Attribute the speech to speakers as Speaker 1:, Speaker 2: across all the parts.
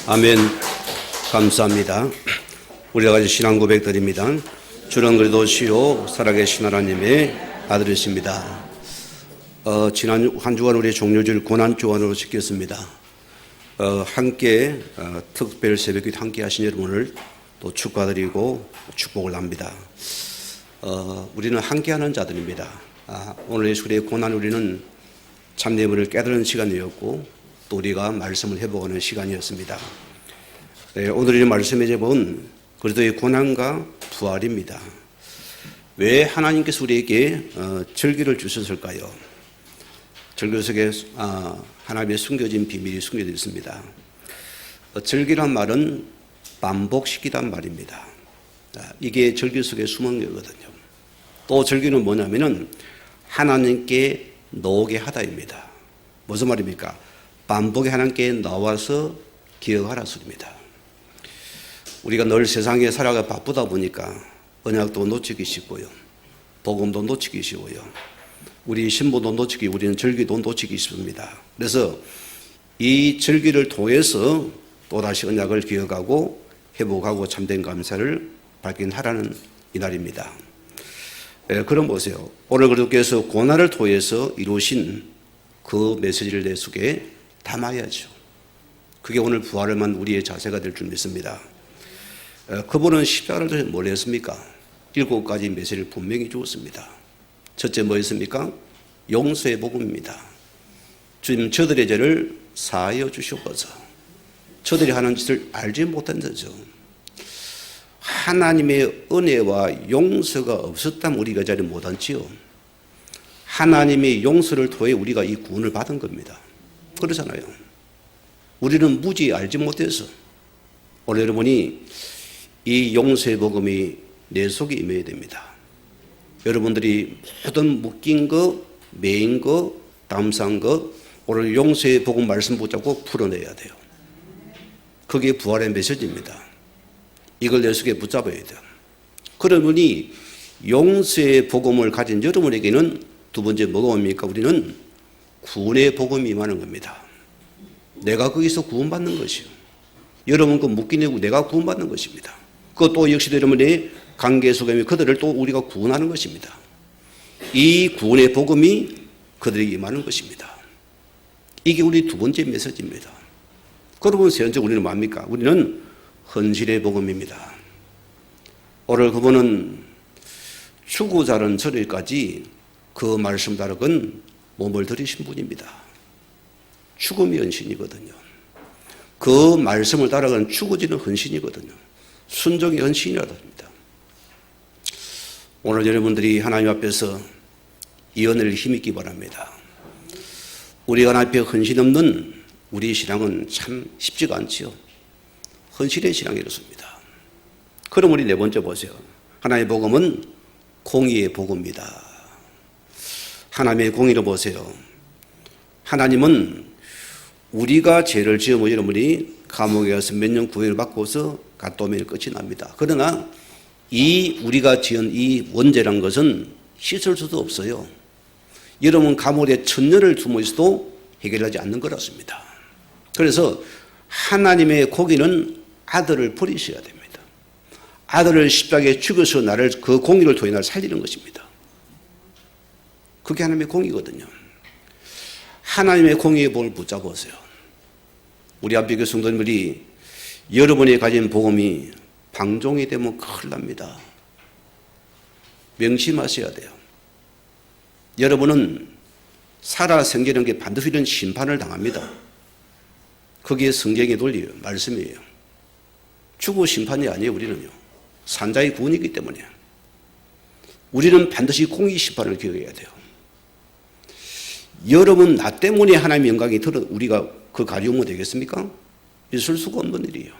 Speaker 1: 아멘. 감사합니다. 우리가 가진 신앙 고백 드립니다. 주는 그리스도시요 살아계신 하나님의 아들이십니다. 지난 한 주간 우리 종료주일 고난주간으로 지켰습니다. 함께 특별 새벽기도 함께 하신 여러분을 또 축하드리고 축복을 합니다. 우리는 함께하는 자들입니다. 오늘 예수의 고난 우리는 참내물을 깨달은 시간이었고 또 우리가 말씀을 회복하는 시간이었습니다. 오늘 이 말씀의 제목은 그리스도의 고난과 부활입니다. 왜 하나님께서 우리에게 절기를 주셨을까요? 절기 속에 하나님의 숨겨진 비밀이 숨겨져 있습니다. 절기란 말은 반복시키단 말입니다. 이게 절기 속에 숨은 거거든요. 또 절기는 뭐냐면은 하나님께 나오게 하다입니다. 무슨 말입니까? 반복에 하나님께 나와서 기억하라 소리입니다. 우리가 늘 세상에 살아가 바쁘다 보니까 언약도 놓치기 쉽고요. 복음도 놓치기 쉬워요. 우리 신부도 놓치기, 우리는 절기도 놓치기 쉽습니다. 그래서 이 절기를 통해서 또다시 언약을 기억하고 회복하고 참된 감사를 발견하라는 이날입니다. 그럼 보세요. 오늘 그리스도께서 고난을 통해서 이루신 그 메시지를 내 속에 담아야죠. 그게 오늘 부활을만 우리의 자세가 될 줄 믿습니다. 그분은 십자가를 통해서 뭘 했습니까? 7가지 메시지를 분명히 주었습니다. 첫째 뭐였습니까? 용서의 복음입니다. 주님 저들의 죄를 사하여 주시옵소서. 저들이 하는 짓을 알지 못한 거죠. 하나님의 은혜와 용서가 없었다면 우리가 자리 못 앉지요. 하나님의 용서를 통해 우리가 이 구원을 받은 겁니다. 그렇잖아요. 우리는 무지 알지 못해서 오늘 여러분이 이 용서의 복음이 내 속에 임해야 됩니다. 여러분들이 모든 묶인 거, 매인 거, 담산 거 오늘 용서의 복음 말씀 붙잡고 풀어내야 돼요. 그게 부활의 메시지입니다. 이걸 내 속에 붙잡아야 돼요. 그러니 용서의 복음을 가진 여러분에게는 두 번째 뭐가 옵니까? 우리는 구원의 복음이 임하는 겁니다. 내가 거기서 구원받는 것이요. 여러분 그 묶이내고 내가 구원받는 것입니다. 그것도 역시 여러분의 관계 속에 그들을 또 우리가 구원하는 것입니다. 이 구원의 복음이 그들에게 임하는 것입니다. 이게 우리 두 번째 메시지입니다. 그러면 세 번째 우리는 뭡니까? 우리는 헌신의 복음입니다. 오늘 그분은 추구자는 저리까지 그 말씀 따르건 몸을 들이신 분입니다. 죽음이 헌신이거든요. 그 말씀을 따라가는 추구지는 헌신이거든요. 순종이 헌신이라고 합니다. 오늘 여러분들이 하나님 앞에서 이 은혜를 힘있기 바랍니다. 우리 하나님 앞에 헌신 없는 우리 신앙은 참 쉽지가 않지요. 헌신의 신앙이 이렇습니다. 그럼 우리 네 번째 보세요. 하나님의 복음은 공의의 복음입니다. 하나님의 공의를 보세요. 하나님은 우리가 죄를 지으면 여러분이 감옥에 가서 몇 년 구형을 받고서 갔다 오면 끝이 납니다. 그러나 이 우리가 지은 이 원죄란 것은 씻을 수도 없어요. 여러분 감옥에 1000년을 숨어 있어도 해결하지 않는 거라습니다. 그래서 하나님의 공의는 아들을 버리셔야 됩니다. 아들을 십자가에 죽여서 나를 그 공의를 통해 나를 살리는 것입니다. 그게 하나님의 공의거든요. 하나님의 공의의 복음을 붙잡으세요. 우리 앞에 성도님들이 여러분이 가진 복음이 방종이 되면 큰일 납니다. 명심하셔야 돼요. 여러분은 살아 생기는 게 반드시 이런 심판을 당합니다. 그게 성경의 논리예요. 말씀이에요. 죽어 심판이 아니에요. 우리는요. 산자의 구원이기 때문에 우리는 반드시 공의 심판을 기억해야 돼요. 여러분 나 때문에 하나님의 영광이 들어 우리가 그 가리우면 되겠습니까? 있을 수가 없는 일이에요.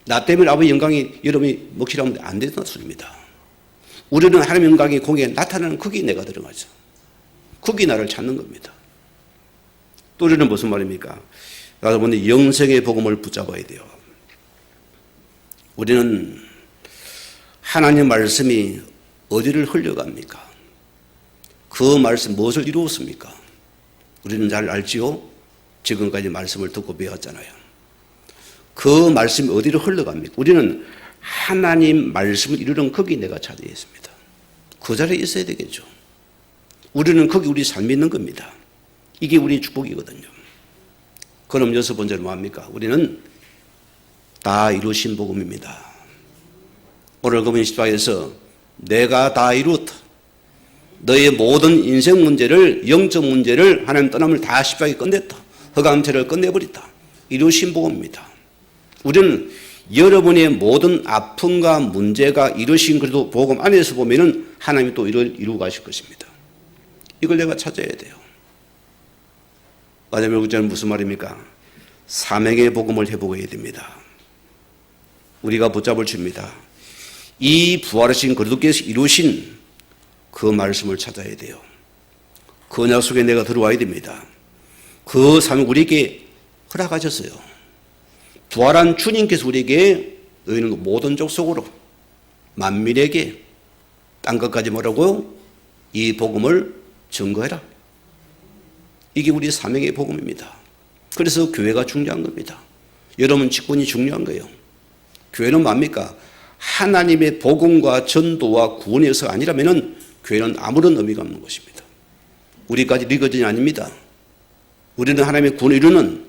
Speaker 1: 나 때문에 아버지 영광이 여러분이 먹시라면 안 되는 소리입니다. 우리는 하나님의 영광이 공에 나타나는 거기에 내가 들어가죠. 거기 나를 찾는 겁니다. 또 우리는 무슨 말입니까? 여러분이 영생의 복음을 붙잡아야 돼요. 우리는 하나님의 말씀이 어디를 흘려갑니까? 그 말씀 무엇을 이루었습니까? 우리는 잘 알지요? 지금까지 말씀을 듣고 배웠잖아요. 그 말씀이 어디로 흘러갑니까? 우리는 하나님 말씀을 이루는 거기 내가 자리에 있습니다. 그 자리에 있어야 되겠죠. 우리는 거기 우리 삶이 있는 겁니다. 이게 우리의 축복이거든요. 그럼 여섯 번째로 뭐합니까? 우리는 다 이루신 복음입니다. 오늘 그분 10장에서 내가 다 이루었다. 너의 모든 인생 문제를, 영적 문제를, 하나님 떠남을 다 십자가에 끝냈다. 허감체를 끝내버렸다. 이루신 복음입니다. 우리는 여러분의 모든 아픔과 문제가 이루신 그래도 복음 안에서 보면은 하나님이 또 이루고 가실 것입니다. 이걸 내가 찾아야 돼요. 마지막 구절은 무슨 말입니까? 사명의 복음을 회복해야 됩니다. 우리가 붙잡을 줍니다. 이 부활하신 그리스도께서 이루신 그 말씀을 찾아야 돼요. 그 언약 속에 내가 들어와야 됩니다. 그 사명 우리에게 허락하셨어요. 부활한 주님께서 우리에게 너희는 모든 족속으로 만민에게 딴 것까지 뭐라고요? 이 복음을 증거해라. 이게 우리 사명의 복음입니다. 그래서 교회가 중요한 겁니다. 여러분 직분이 중요한 거예요. 교회는 뭡니까? 하나님의 복음과 전도와 구원에서 아니라면 교회는 아무런 의미가 없는 것입니다. 우리까지 리거진이 아닙니다. 우리는 하나님의 구원을 이루는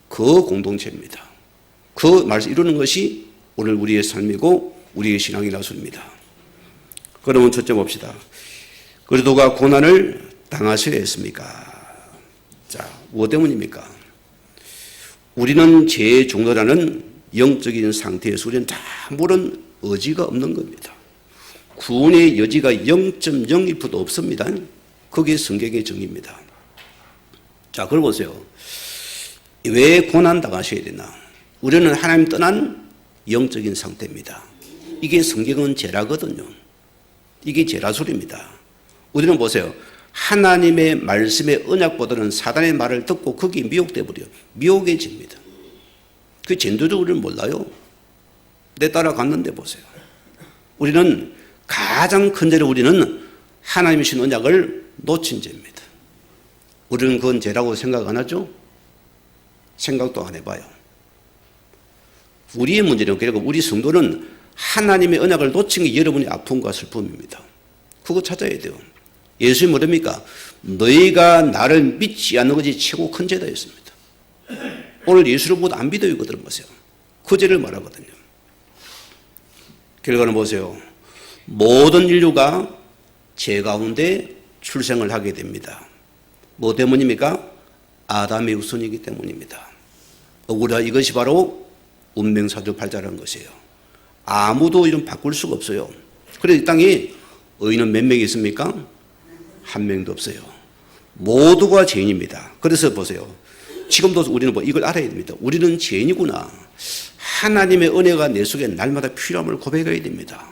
Speaker 1: 그 공동체입니다. 그 말씀 이루는 것이 오늘 우리의 삶이고 우리의 신앙의 나술입니다. 그러면 첫째 봅시다. 그리스도가 고난을 당하셔야 했습니까? 자, 무엇 때문입니까? 우리는 죄의 종로라는 영적인 상태에서 우리는 아무런 의지가 없는 겁니다. 구원의 여지가 0.01%도 없습니다. 그게 성경의 정의입니다. 자, 그걸 보세요. 왜 고난 당하셔야 되나? 우리는 하나님 떠난 영적인 상태입니다. 이게 성경은 죄라거든요. 이게 죄라술입니다. 우리는 보세요. 하나님의 말씀의 언약보다는 사단의 말을 듣고 거기에 미혹돼 버려요. 미혹해집니다. 그 전도도 우리는 몰라요. 내 따라갔는데 보세요. 우리는 가장 큰 죄로 우리는 하나님의 신 언약을 놓친 죄입니다. 우리는 그건 죄라고 생각 안 하죠? 생각도 안 해봐요. 우리의 문제는 결국 우리 성도는 하나님의 언약을 놓친 게 여러분의 아픔과 슬픔입니다. 그거 찾아야 돼요. 예수님이 뭐랍니까? 너희가 나를 믿지 않는 것이 최고 큰 죄다 였습니다. 오늘 예수를 보다 안 믿어요. 이거 들어보세요. 그 죄를 말하거든요. 결과는 보세요. 모든 인류가 죄 가운데 출생을 하게 됩니다. 뭐 때문입니까? 아담의 후손이기 때문입니다. 억울하 이것이 바로 운명사주팔자라는 것이에요. 아무도 이런 바꿀 수가 없어요. 그래서 이 땅에 의인은 몇 명이 있습니까? 한 명도 없어요. 모두가 죄인입니다. 그래서 보세요. 지금도 우리는 뭐 이걸 알아야 됩니다. 우리는 죄인이구나. 하나님의 은혜가 내 속에 날마다 필요함을 고백해야 됩니다.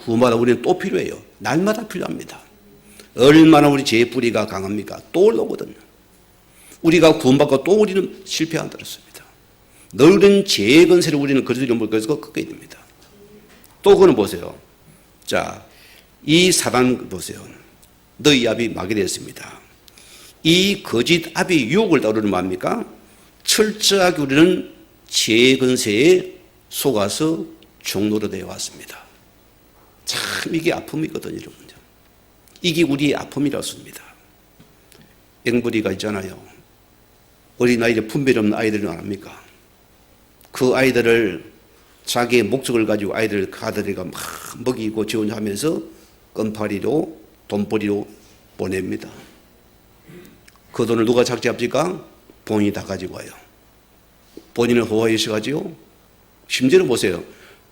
Speaker 1: 구마다 우리는 또 필요해요. 날마다 필요합니다. 얼마나 우리 죄의 뿌리가 강합니까? 또 올라오거든요. 우리가 구원받고 또 우리는 실패한다 그랬습니다. 너희는 죄의 건세를 우리는 그리스도를 물고서 꺾어야 됩니다. 또 그거는 보세요. 자, 이 사단 보세요. 너희 압이 막이 되었습니다. 이 거짓 압이 유혹을 따르는 뭡니까? 철저하게 우리는 죄의 건세에 속아서 종로로 되어 왔습니다. 참 이게 아픔이거든요, 여러분. 이게 우리의 아픔이라습니다. 앵벌이가 있잖아요. 어린아이들 분별 없는 아이들은 안 합니까? 그 아이들을 자기의 목적을 가지고 아이들을 가들이가 막 먹이고 지원하면서 껌파리로 돈벌이로 보냅니다. 그 돈을 누가 착취합니까? 본인이 다 가지고 와요. 본인을 호화하셔가지고 심지어는 보세요.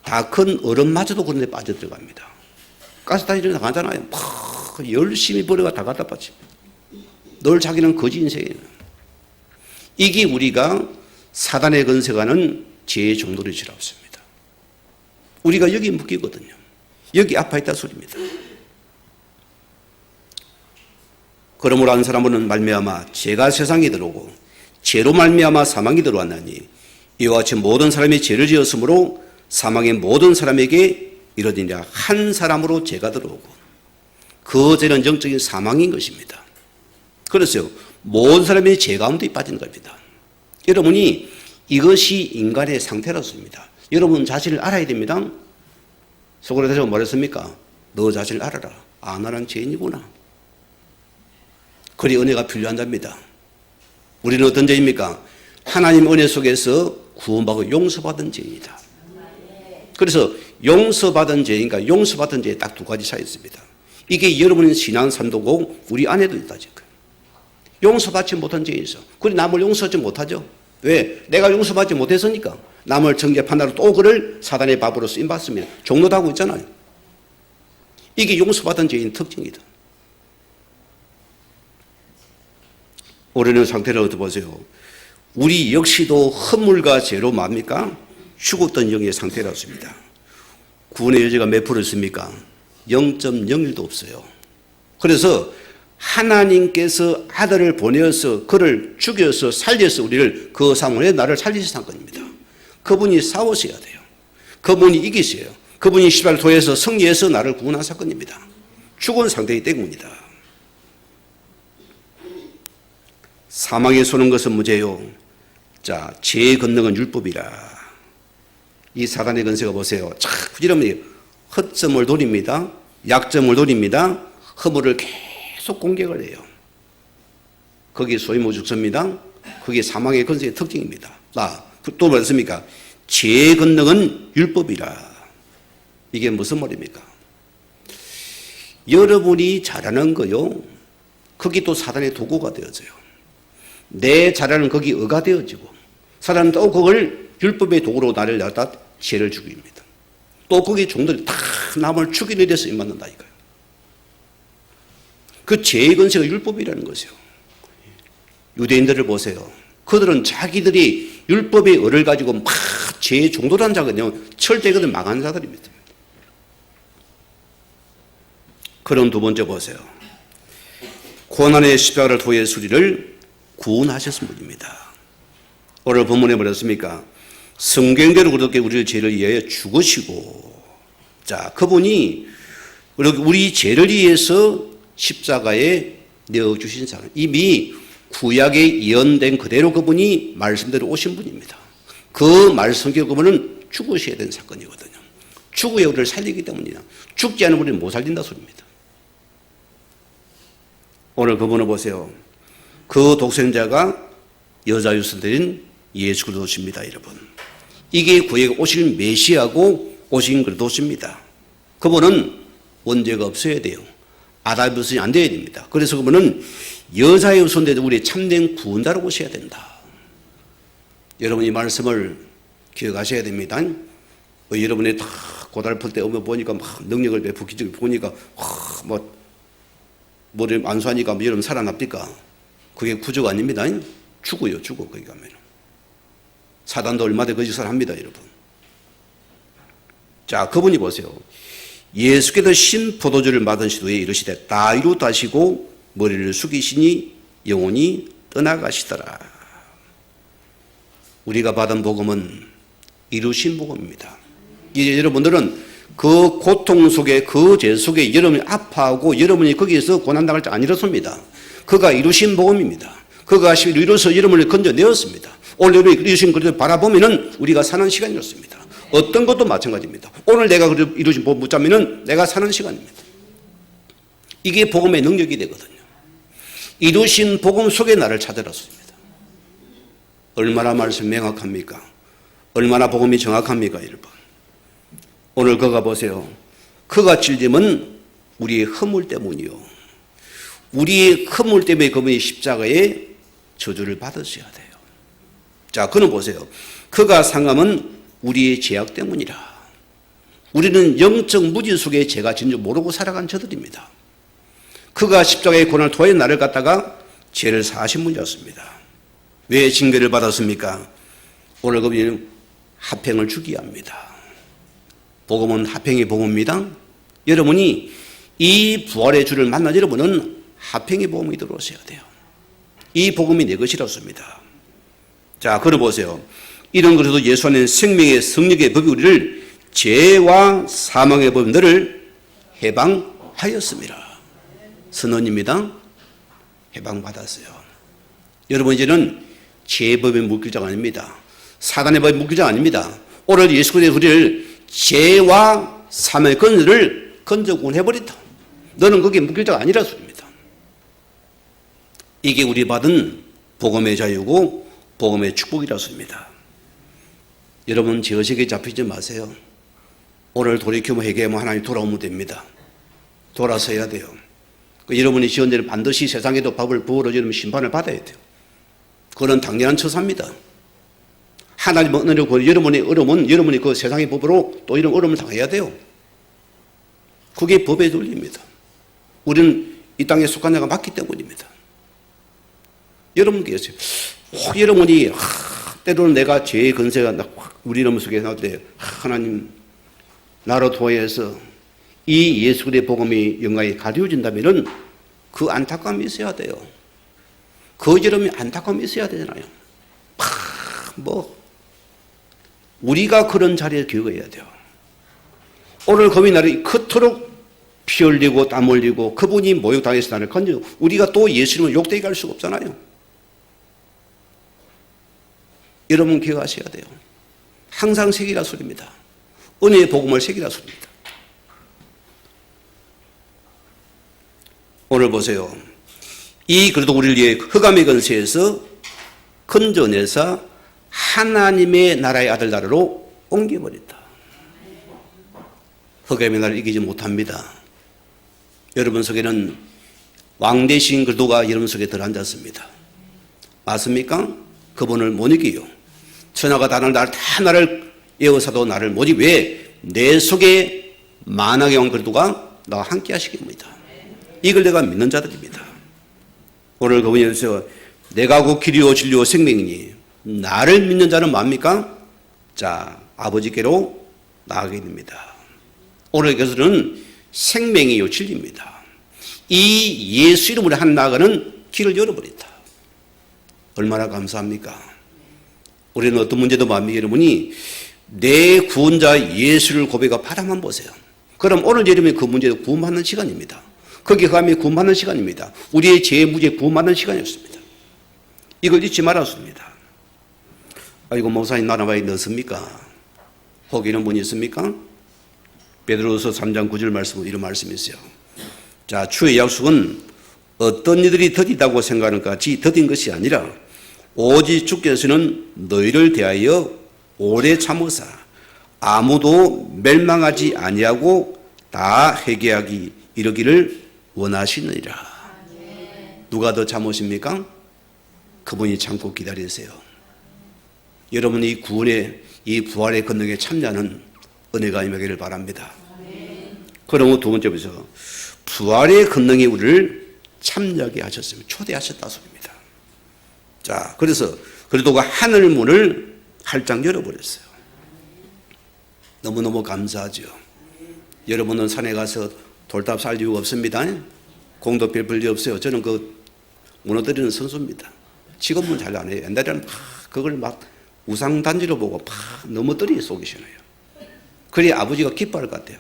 Speaker 1: 다 큰 어른마저도 그런 데 빠져들어갑니다. 가스타이전에 나가잖아요. 막 열심히 벌어가 다 갖다 바칩니다. 늘 자기는 거지 인생이에요. 이게 우리가 사단의 건세가는 죄의 정도를 지랍습니다. 우리가 여기 묶이거든요. 여기 아파있다 소리입니다. 그러므로 한 사람은 말미암아 죄가 세상에 들어오고 죄로 말미암아 사망이 들어왔나니 이와 같이 모든 사람이 죄를 지었으므로 사망의 모든 사람에게 이르니라. 한 사람으로 죄가 들어오고 그 죄는 영적인 사망인 것입니다. 그래서 모든 사람이 죄 가운데 빠진 겁니다. 여러분이 이것이 인간의 상태라습니다. 여러분 자신을 알아야 됩니다. 소크라테스가 뭐랬습니까? 너 자신을 알아라. 아, 나는 죄인이구나. 그리 은혜가 필요한답니다. 우리는 어떤 죄입니까? 하나님 은혜 속에서 구원받고 용서받은 죄이다. 그래서 용서받은 죄인가 용서받은 죄에 딱 두 가지 차이 있습니다. 이게 여러분의 신앙 산도고 우리 안에도 있다 지금. 용서받지 못한 죄이 있어. 그래 남을 용서하지 못하죠. 왜? 내가 용서받지 못했으니까. 남을 정죄판하러 또 그를 사단의 밥으로 쓰임받습니다. 종로도 하고 있잖아요. 이게 용서받은 죄인 특징이다. 우리는 상태를 어떻게 보세요? 우리 역시도 허물과 죄로 뭡니까? 죽었던 영의 상태라습니다. 구원의 여지가 몇 프로 있습니까? 0.01도 없어요. 그래서 하나님께서 아들을 보내어서 그를 죽여서 살려서 우리를 그 상황에 나를 살리신 사건입니다. 그분이 싸우셔야 돼요. 그분이 이기셔요. 그분이 십자가를 통해서 승리해서 나를 구원한 사건입니다. 죽은 상태이기 때문입니다. 사망에 쏘는 것은 무죄요. 자, 죄의 권능은 율법이라. 이 사단의 권세가 보세요. 자꾸 이러면 허점을 노립니다. 약점을 노립니다. 허물을 계속 공격을 해요. 거기에 소위 못 죽습니다. 그게 사망의 권세의 특징입니다. 또 뭐였습니까? 죄의 권능은 율법이라. 이게 무슨 말입니까? 여러분이 잘하는 거요. 그게 또 사단의 도구가 되어져요. 내 잘하는 거기 의가 되어지고 사단은 또 그걸 율법의 도구로 나를 갖다 죄를 죽입니다. 또 거기 종들이 다 남을 죽이는 데서 입맞는다 이거예요. 그 죄의 권세가 율법이라는 것이요. 유대인들을 보세요. 그들은 자기들이 율법의 의를 가지고 막 죄의 종도라는 자거든요. 철저히 그들 망한 자들입니다. 그런 두 번째 보세요. 고난의 십자가를 통해 우리를 구원하셨은 분입니다. 오늘 본문에 뭐랬습니까? 성경대로 그렇게 우리의 죄를 위하여 죽으시고, 자, 그분이 우리 죄를 위해서 십자가에 내어주신 사람, 이미 구약에 예언된 그대로 그분이 말씀대로 오신 분입니다. 그 말씀대로 그분은 죽으셔야 되는 사건이거든요. 죽어야 우리를 살리기 때문이다. 죽지 않으면 우리는 못 살린다 소리입니다. 오늘 그분을 보세요. 그 독생자가 여자 유선들인 예수 그리스도십니다, 여러분. 이게 구약에 오실 메시아고 오신 그리스도십니다. 그분은 원죄가 없어야 돼요. 아담의 후손이 안 돼야 됩니다. 그래서 그분은 여자의 후손인데도 우리의 참된 구원자로 오셔야 된다. 여러분 이 말씀을 기억하셔야 됩니다. 여러분이 다 고달플 때 오면 보니까 막 능력을 베푸기 보니까 뭐를 안수하니까 여러분 살아납니까? 그게 구조가 아닙니다. 죽어요, 죽어 거기 가면. 사단도 얼마나 거짓을 합니다, 여러분. 자, 그분이 보세요. 예수께서 신 포도주를 받으신 후에 이르시되 다 이루었다 하시고 머리를 숙이시니 영혼이 떠나가시더라. 우리가 받은 복음은 이루신 복음입니다. 이제 여러분들은 그 고통 속에 그 죄 속에 여러분이 아파하고 여러분이 거기에서 고난당할 때 안 이렇습니다. 그가 이루신 복음입니다. 그가 이루어서 여러분을 건져내었습니다. 오늘 이루신 것을 바라보면은 우리가 사는 시간이었습니다. 어떤 것도 마찬가지입니다. 오늘 내가 이루신 복음 붙잡으면은 내가 사는 시간입니다. 이게 복음의 능력이 되거든요. 이루신 복음 속에 나를 찾아놨습니다. 얼마나 말씀 명확합니까? 얼마나 복음이 정확합니까, 여러분? 오늘 그가 보세요. 그가 찔림은 우리의 허물 때문이요. 우리의 허물 때문에 그분이 십자가에 저주를 받으셔야 돼요. 자, 그는 보세요. 그가 상함은 우리의 죄악 때문이라. 우리는 영적 무지 속에 죄가 진줄 모르고 살아간 저들입니다. 그가 십자가의 고난을 통해 나를 갖다가 죄를 사하신 분이었습니다. 왜 징계를 받았습니까? 오늘 그분이 화평을 주기 합니다. 복음은 화평의 복음입니다. 여러분이 이 부활의 주를 만난 여러분은 화평의 복음이 들어오셔야 돼요. 이 복음이 내 것이라습니다. 자, 그러 보세요. 이런 것에도 예수 안에 생명의 성령의 법이 우리를 죄와 사망의 법들을 해방하였습니다. 선언입니다. 해방받았어요. 여러분 이제는 죄의 법에 묶일 자가 아닙니다. 사단의 법이 묶이자 아닙니다. 오늘 예수 그리스도의 우리를 죄와 사망의 권세를 건져구원해버린다. 너는 거기에 묶일 자가 아니라 소리입니다. 이게 우리 받은 복음의 자유고 복음의 축복이라 소리입니다. 여러분 제 의식에 잡히지 마세요. 오늘 돌이키면 회개하면 하나님 돌아오면 됩니다. 돌아서야 돼요. 여러분이 지은 죄는 반드시 세상에도 밥을 부어주면 심판을 받아야 돼요. 그건 당연한 처사입니다. 하나님 은혜로 여러분의 어려움은 여러분이 그 세상의 법으로 또 이런 어려움을 당해야 돼요. 그게 법의 논리입니다. 우리는 이 땅에 속한 자가 맞기 때문입니다. 여러분 계세요. 여러분이 때로는 내가 죄의 건세가 우리 이름 속에 나올 때 하나님 나로 도하여서 이 예수 그리스도의 복음이 영광이 가려진다면은 그 안타까움이 있어야 돼요. 거절함이 안타까움이 있어야 되잖아요. 우리가 그런 자리에 기억해야 돼요. 오늘 금이 날이 그토록 피 흘리고 땀 흘리고 그분이 모욕당해서 나를 건져 우리가 또 예수님을 욕되게 할 수가 없잖아요. 여러분 기억하셔야 돼요. 항상 새기라 소리입니다. 은혜의 복음을 새기라 소리입니다. 오늘 보세요. 그래도 우리를 위해 흑암의 권세에서 건져내서 하나님의 나라의 아들 나라로 옮겨버렸다. 흑암의 나라를 이기지 못합니다. 여러분 속에는 왕 대신 그리스도가 여러분 속에 들어앉았습니다. 맞습니까? 그분을 못 이겨요. 천하가 다 나를 에워싸도 나를 못 이겨. 왜? 내 속에 만왕의 왕 그리스도가 나와 함께 하시기 때문이다. 이걸 내가 믿는 자들입니다. 오늘 그분이 여기서 내가 곧 길이요 진리요 생명이니 나를 믿는 자는 뭡니까? 자, 아버지께로 나아가게 됩니다. 오늘 그것은 생명이요 진리입니다. 이 예수 이름으로 한 나아가는 길을 열어버린다. 얼마나 감사합니까? 우리는 어떤 문제도 뭡니까? 여러분이 내 구원자 예수를 고백하고 바라만 보세요. 그럼 오늘 여러분이 그 문제도 구원받는 시간입니다. 거기에 가면 구원받는 시간입니다. 우리의 죄 무죄 구원받는 시간이었습니다. 이걸 잊지 말았습니다. 아이고 목사님 나라와에 넣습니까? 혹이는 분이 있습니까? 베드로서 3장 9절 말씀은 이런 말씀이 있어요. 자, 주의 약속은 어떤 이들이 더디다고 생각하는 것 같이 더딘 것이 아니라 오직 주께서는 너희를 대하여 오래 참으사 아무도 멸망하지 아니하고 다 회개하기 이르기를 원하시느니라. 누가 더 참으십니까? 그분이 참고 기다리세요. 여러분이 이 구원의 이 부활의 권능에 참여하는 은혜가 임하기를 바랍니다. 그러면 두 번째 보세요. 부활의 권능이 우리를 참여하게 하셨습니다. 초대하셨다 소리입니다. 자, 그래서 그리스도가 하늘 문을 활짝 열어버렸어요. 너무너무 감사하죠. 여러분은 산에 가서 돌탑 살 이유가 없습니다. 공도 별 일 없어요. 저는 그 무너뜨리는 선수입니다. 지금은 잘 안 해요. 옛날에는 그걸 막 우상단지로 보고 넘어뜨리 쏘기시네요. 그래야 아버지가 기뻐할 것 같아요.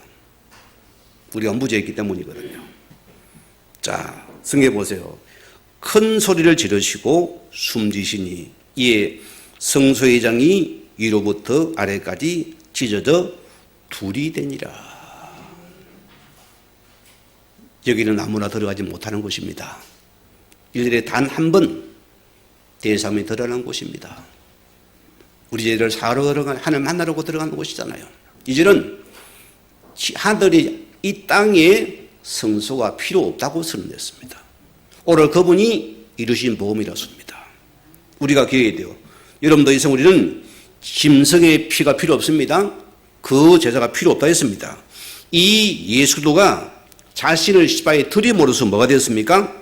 Speaker 1: 우리가 무죄했기 때문이거든요. 자, 성경에 보세요. 큰 소리를 지르시고 숨지시니 이에 성소회장이 위로부터 아래까지 찢어져 둘이 되니라. 여기는 아무나 들어가지 못하는 곳입니다. 일일에 단 한 번 대사함이 들어가는 곳입니다. 우리 죄를 사러 들어가는 하나님 만나려고 들어가는 곳이잖아요. 이제는 하늘이 이 땅에 성소가 필요 없다고 선언했습니다. 오늘 그분이 이루신 복음이라습니다. 우리가 기억해야 돼요. 여러분 더 이상 우리는 짐승의 피가 필요 없습니다. 그 제사가 필요 없다 했습니다. 이 예수도가 자신을 십자가에 들이므로써 뭐가 되었습니까?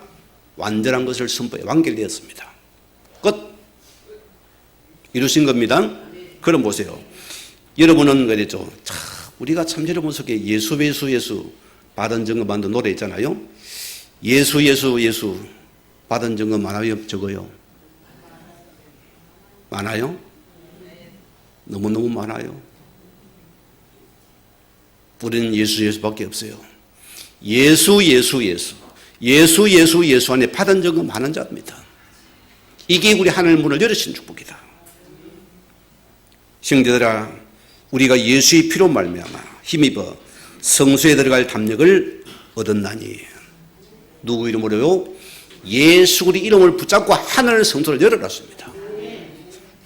Speaker 1: 완전한 것을 선포해 완결되었습니다. 끝. 이루신 겁니다. 그럼 보세요. 여러분은 그랬죠. 우리가 참 여러분 속에 예수 받은 증거 만든 노래 있잖아요. 예수 받은 증거 많아요? 적어요? 많아요? 너무너무 많아요. 우리는 예수밖에 없어요. 예수 안에 받은 증거 많은 자입니다. 이게 우리 하늘 문을 열으신 축복이다. 형제들아, 우리가 예수의 피로 말미암아 힘입어 성소에 들어갈 담력을 얻었나니. 누구 이름으로요? 예수 그리스도 이름을 붙잡고 하늘 성소를 열어놨습니다.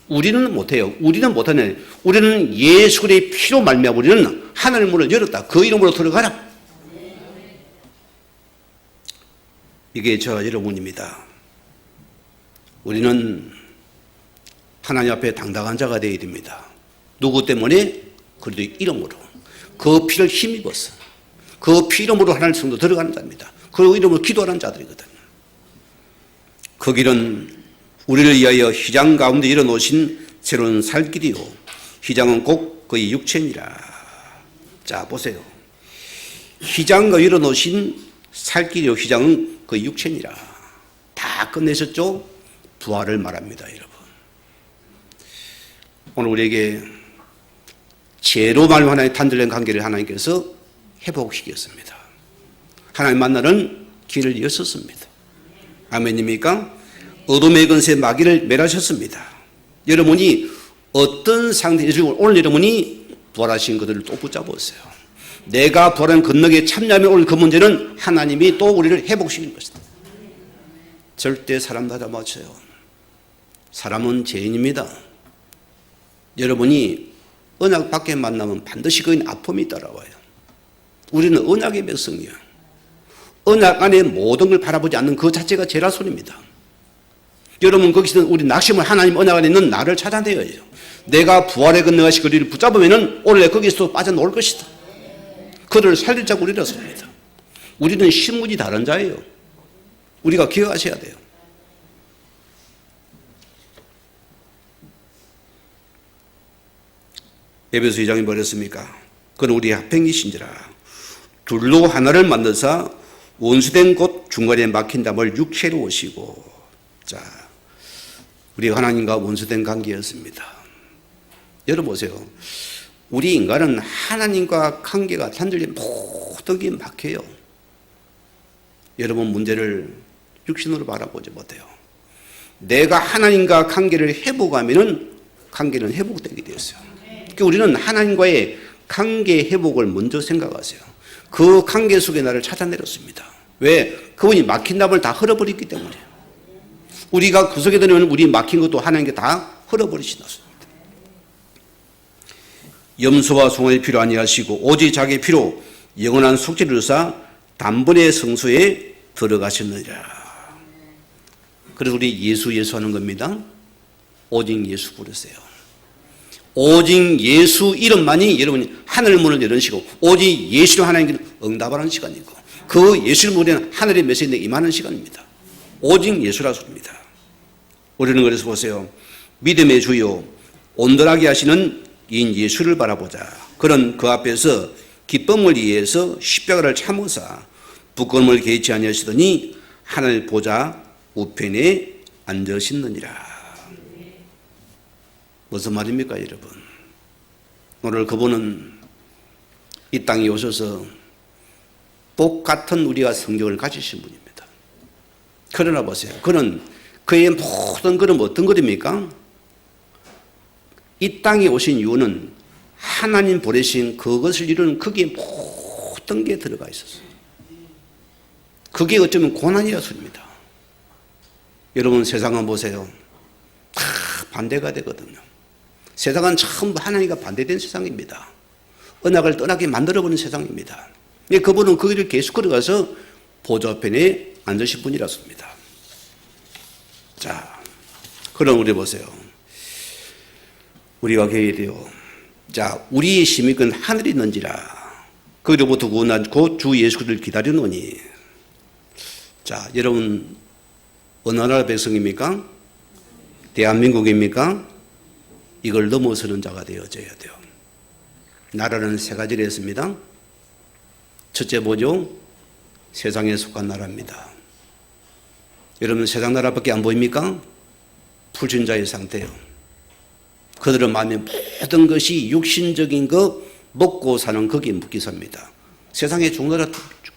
Speaker 1: 우리는 못해요. 우리는 못하네. 우리는 예수 그리스도의 피로 말미암아 우리는 하늘 문을 열었다. 그 이름으로 들어가라. 이게 저 여러분입니다. 우리는 하나님 앞에 당당한 자가 되어야 됩니다. 누구 때문에? 그리스도의 이름으로. 그 피를 힘입어서 그 피 이름으로 하나님 성도 들어가는 자입니다. 그 이름으로 기도하는 자들이거든요. 그 길은 우리를 위하여 휘장 가운데 일어놓으신 새로운 살 길이요, 휘장은 곧 그의 육체니라. 자, 보세요. 휘장과 일어놓으신 살 길이요, 휘장은 그의 육체니라. 다 끝내셨죠? 부활을 말합니다, 여러분. 오늘 우리에게 죄로 말미암아 하나님 단절된 관계를 하나님께서 회복시켰습니다. 하나님 만나는 길을 여셨습니다. 아멘입니까? 어둠의 권세 마귀를 멸하셨습니다. 여러분이 어떤 상태, 오늘 여러분이 부활하신 그들을 또 붙잡으세요. 내가 부활한 건너기에 참여하면 오늘 그 문제는 하나님이 또 우리를 회복시키는 것이다. 절대 사람 다 맞춰요. 사람은 죄인입니다. 여러분이 언약 밖에 만나면 반드시 거기는 아픔이 따라와요. 우리는 언약의 백성이에요. 언약 안에 모든 걸 바라보지 않는 그 자체가 죄라손입니다. 여러분 거기서 우리 낙심을 하나님 언약 안에 있는 나를 찾아내야 해요. 내가 부활의 건너가시 거리를 붙잡으면 원래 거기서 빠져나올 것이다. 그들을 살릴 자가 우리라서입니다. 우리는 신분이 다른 자예요. 우리가 기억하셔야 돼요. 에베소 2장이 뭐랬습니까? 그는 우리 합행이신지라 둘로 하나를 만드사 원수된 곳 중간에 막힌 담을 육체로 오시고. 자, 우리 하나님과 원수된 관계였습니다. 여러분 보세요. 우리 인간은 하나님과 관계가 단절이 모든 게 막혀요. 여러분 문제를 육신으로 바라보지 못해요. 내가 하나님과 관계를 회복하면은 관계는 회복되게 되었어요. 그러니까 우리는 하나님과의 관계 회복을 먼저 생각하세요. 그 관계 속에 나를 찾아내렸습니다. 왜? 그분이 막힌 답을 다 흘러버렸기 때문에. 우리가 그 속에 들으면 우리 막힌 것도 하나님께 다 흘러버리시났습니다. 염소와 송아지 필요 아니하시고 오직 자기 피로 영원한 속죄를 이루사 단번에 성소에 들어가셨느니라. 그래서 우리 예수 하는 겁니다. 오직 예수 부르세요. 오직 예수 이름만이 여러분이 하늘 문을 열으시고 오직 예수로 하나님께 응답하는 시간이고 그 예수를 우리는 하늘의 메시지에 임하는 시간입니다. 오직 예수라 소리입니다. 우리는 그래서 보세요. 믿음의 주요 온전하게 하시는 인 예수를 바라보자. 그는 그 앞에서 기쁨을 위해서 십자가를 참으사 부끄러움을 개의치 아니하시더니 하늘 보좌 우편에 앉으시느니라. 무슨 말입니까, 여러분? 오늘 그분은 이 땅에 오셔서 똑같은 우리가 성경을 가지신 분입니다. 그러나 보세요. 그는 그의 모든 것은 어떤 것입니까? 이 땅에 오신 이유는 하나님 보내신 그것을 이루는 거기에 모든 게 들어가 있었어요. 그게 어쩌면 고난이라 소리입니다. 여러분 세상은 보세요. 다 반대가 되거든요. 세상은 전부 하나님과 반대된 세상입니다. 언약을 떠나게 만들어버린 세상입니다. 그분은 그 길을 계속 걸어가서 보좌편에 앉으신 분이라습니다. 자, 그럼 우리 보세요. 우리가 계획이 돼요. 자, 우리의 힘이 그 하늘에 있는지라 그로부터 구원한 곧 주 예수를 기다리노니. 자, 여러분 어느 나라 백성입니까? 대한민국입니까? 이걸 넘어서는 자가 되어져야 돼요. 나라는 세 가지를 했습니다. 첫째 뭐죠? 세상에 속한 나라입니다. 여러분 세상 나라밖에 안 보입니까? 불신자의 상태예요. 그들의 마음에 모든 것이 육신적인 거 먹고 사는 거기에 묶여 삽니다. 세상에 중나라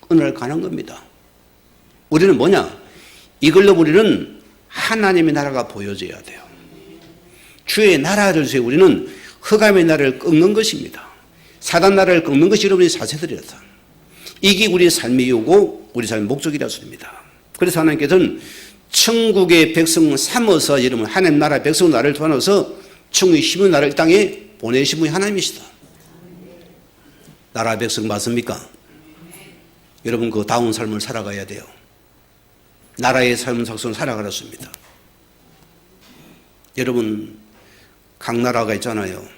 Speaker 1: 어느 날 가는 겁니다. 우리는 뭐냐? 이걸로 우리는 하나님의 나라가 보여져야 돼요. 주의 나라를 위해 우리는 흑암의 나라를 꺾는 것입니다. 사단 나라를 꺾는 것이 여러분의 사세들이었다. 이게 우리의 삶의 이유고 우리 삶의 목적이라 소리입니다. 그래서 하나님께서는 천국의 백성 삼어서 여러분 하나님 나라 백성 나라를 도와서 천국의 힘의 나라를 이 땅에 보내신 분이 하나님이시다. 나라 백성 맞습니까? 여러분 그 다운 삶을 살아가야 돼요. 나라의 삶을 살아가렸습니다. 여러분 각 나라가 있잖아요.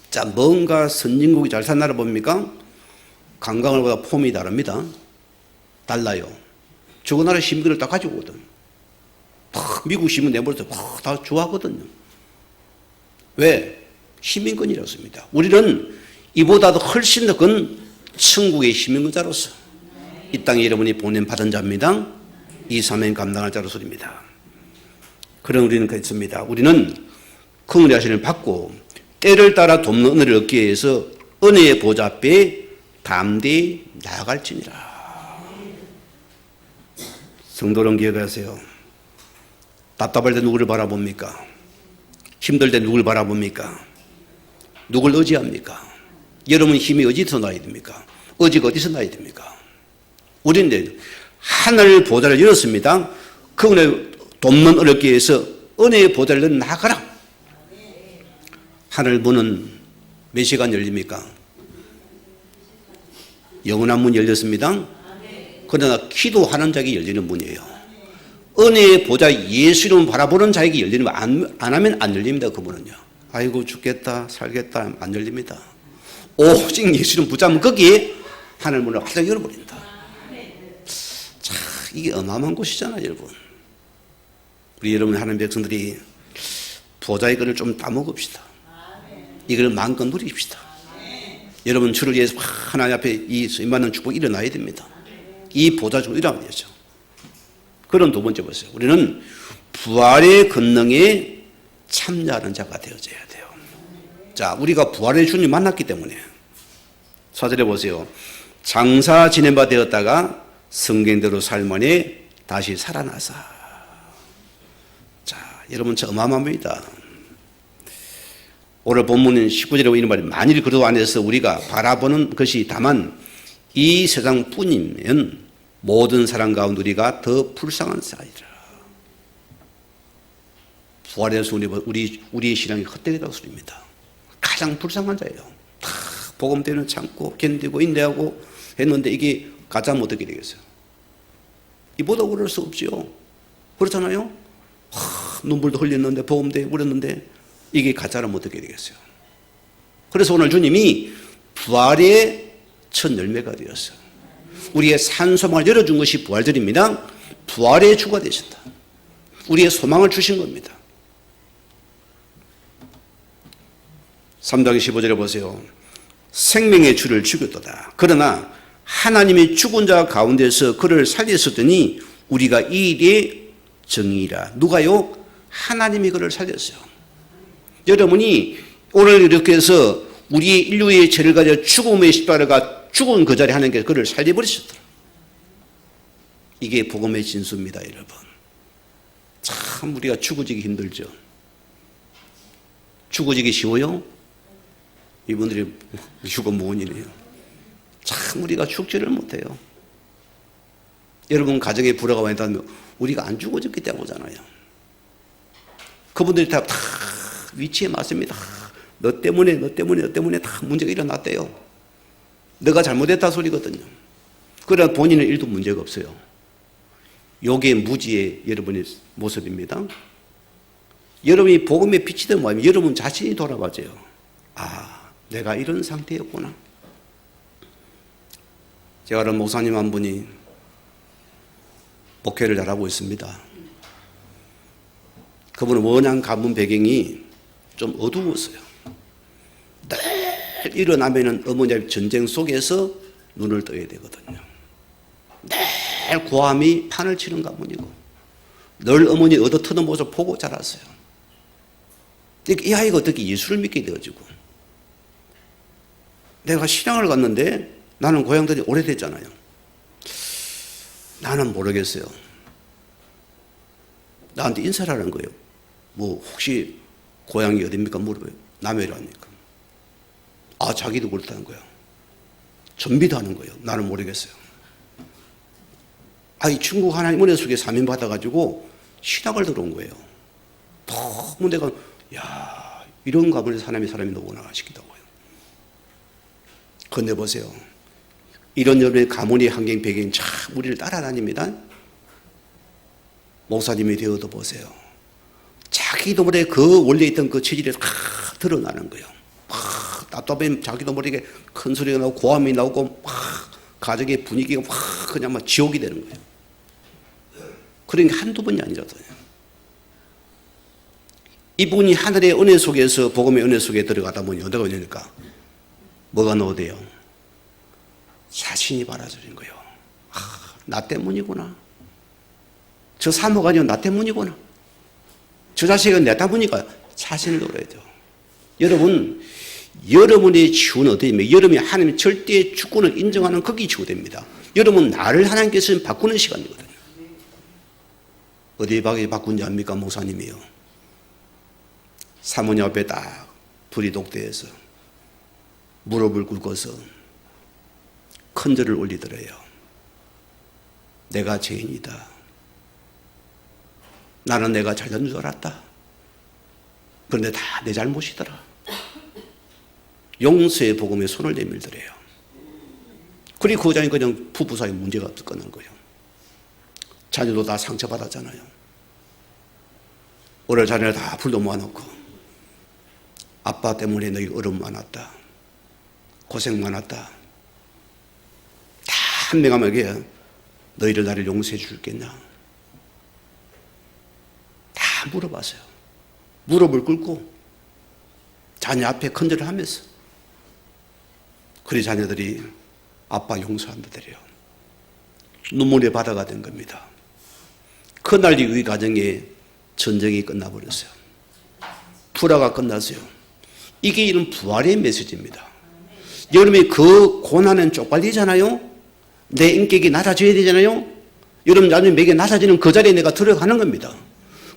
Speaker 1: 자, 뭔가 선진국이 잘 산 나라 봅니까? 관광을보다 폼이 다릅니다. 달라요. 저거 나라 시민들을 다 가지고 오거든. 미국 시민 내버려둬 다 좋아하거든요. 왜? 시민권이라습니다. 우리는 이보다도 훨씬 더 큰 천국의 시민권자로서 이 땅에 여러분이 보냄 받은 자입니다. 이 사명 감당할 자로서입니다. 그런 우리는 그렇습니다. 우리는 그 은혜 하시는 받고 때를 따라 돕는 은혜를 얻기 위해서 은혜의 보좌 앞에 담대히 나아갈지니라. 성도는 기억하세요. 답답할 때 누구를 바라봅니까? 힘들 때 누구를 바라봅니까? 누굴 의지합니까? 여러분 힘이 어디서 나야 됩니까? 의지가 어디서 나야 됩니까? 우리는 하늘 보좌를 열었습니다. 그 은혜 돕는 은혜를 얻기 위해서 은혜의 보좌를 나가라. 하늘 문은 몇 시간 열립니까? 영원한 문이 열렸습니다. 그러나 기도하는 자에게 열리는 문이에요. 은혜의 보좌 예수 이름 바라보는 자에게 열리는 문, 안 하면 안 열립니다. 그 문은요. 아이고 죽겠다 살겠다 안 열립니다. 오직 예수 이름 붙잡으면 거기에 하늘 문을 활짝 열어버린다. 자, 이게 어마어마한 곳이잖아요, 여러분. 우리 여러분 하나님 백성들이 보좌의 것을 좀 따먹읍시다. 이걸 마음껏 누리십시다. 여러분 주를 위해서 하나님 앞에 이 쓰임받는 축복이 일어나야 됩니다. 이 보좌 중으로 일어나야 되죠. 그런 두 번째 보세요. 우리는 부활의 권능에 참여하는 자가 되어져야 돼요. 자, 우리가 부활의 주님 만났기 때문에 4절에 보세요. 장사 지낸 바 되었다가 성경대로 삶원에 다시 살아나사. 자, 여러분 저 어마어마합니다. 오늘 본문은 19절에 보이는 말이 만일 그리스도 안에서 우리가 바라보는 것이 다만 이 세상뿐이면 모든 사람 가운데 우리가 더 불쌍한 사이라. 부활에서 우리의 신앙이 헛되겠다고 소리입니다. 가장 불쌍한 자예요. 다 복음 때문에 참고 견디고 인내하고 했는데 이게 가짜면 어떻게 되겠어요? 이보다 그럴 수 없지요. 그렇잖아요. 눈물도 흘렸는데 복음 때문에 울었는데 이게 가짜라면 어떻게 되겠어요? 그래서 오늘 주님이 부활의 첫 열매가 되었어요. 우리의 산소망을 열어준 것이 부활절입니다. 부활의 주가 되셨다. 우리의 소망을 주신 겁니다. 3장 15절에 보세요. 생명의 주를 죽였도다. 그러나 하나님이 죽은 자 가운데서 그를 살렸었더니 우리가 이 일의 정의라. 누가요? 하나님이 그를 살렸어요. 여러분이 오늘 이렇게 해서 우리 인류의 죄를 가져 죽음의 십자가가 죽은 그 자리에 하나님께서 그를 살려버리셨더라. 이게 복음의 진수입니다, 여러분. 참 우리가 죽어지기 힘들죠. 죽어지기 쉬워요? 이분들이 죽어 무언이네요. 참 우리가 죽지를 못해요. 여러분 가정에 불화가 많이 나면 우리가 안 죽어졌기 때문에 오잖아요. 그분들이 다 위치에 맞습니다. 너 때문에 다 문제가 일어났대요. 너가 잘못했다 소리거든요. 그러나 본인은 일도 문제가 없어요. 요게 무지의 여러분의 모습입니다. 여러분이 복음의 빛이 되면 뭐냐면 여러분 자신이 돌아봐줘요. 아, 내가 이런 상태였구나. 제가 아는 목사님 한 분이 목회를 잘하고 있습니다. 그분은 워낙 가문 배경이 좀 어두웠어요. 늘 일어나면은 어머니 전쟁 속에서 눈을 떠야 되거든요. 늘 고함이 판을 치는 가문이고 늘 어머니 얻어터는 모습 보고 자랐어요. 이 아이가 어떻게 예수를 믿게 되어지고 내가 신앙을 갔는데 나는 고향들이 오래됐잖아요. 나는 모르겠어요. 나한테 인사를 하는 거예요. 뭐 혹시 고향이 어딥니까 물어봐요. 남해라니까. 아, 자기도 그렇다는 거예요. 전비도 하는 거예요. 나는 모르겠어요. 이 중국 하나님 은혜 속에 사명 받아가지고 신학을 들어온 거예요. 너무 내가, 이런 가문의 사람이 너무나 싶기도 하고요. 근데 보세요. 이런 여러분의 가문의 환경 배경이 참 우리를 따라다닙니다. 목사님이 되어도 보세요. 자기도 모르게 그 원래 있던 그 체질이 드러나는 거예요. 답답하면 자기도 모르게 큰 소리가 나고 고함이 나오고 가정의 분위기가 그냥 지옥이 되는 거예요. 그런 게 한두 번이 아니거든요. 이분이 하늘의 은혜 속에서 복음의 은혜 속에 들어가다 보니 어디가 오니까 뭐가 나오대요? 자신이 바라져진 거예요. 나 때문이구나. 저 사모가 아니고 나 때문이구나. 저 자식은 내 때문이니까 자신을 노려야죠. 여러분, 여러분의 치유는 어디입니까? 여러분이 하나님의 절대 주권을 인정하는 거기 치유됩니다. 여러분, 나를 하나님께서 바꾸는 시간이거든요. 어디에 바꾼지 압니까? 목사님이요. 사모님 앞에 딱 불이 독대해서 무릎을 꿇고서 큰절을 올리더래요. 내가 죄인이다. 나는 내가 잘된 줄 알았다. 그런데 다 내 잘못이더라. 용서의 복음에 손을 내밀더래요. 그리고 그 자는 그냥 부부 사이 문제가 끝난 거예요. 자녀도 다 상처받았잖아요. 오늘 자녀를 다 불도 모아놓고 아빠 때문에 너희 어려움 많았다. 고생 많았다. 다 한 명함에게 너희를 나를 용서해 줄겠냐? 다 물어봤어요. 무릎을 꿇고 자녀 앞에 큰절을 하면서 그리 자녀들이 아빠 용서한다더래요. 눈물의 바다가 된 겁니다. 그날 이후의 가정에 전쟁이 끝나버렸어요. 불화가 끝났어요. 이게 이런 부활의 메시지입니다. 여러분이 그 고난은 쪽팔리잖아요. 내 인격이 낮아져야 되잖아요. 여러분 나중에 내게 낮아지는 그 자리에 내가 들어가는 겁니다.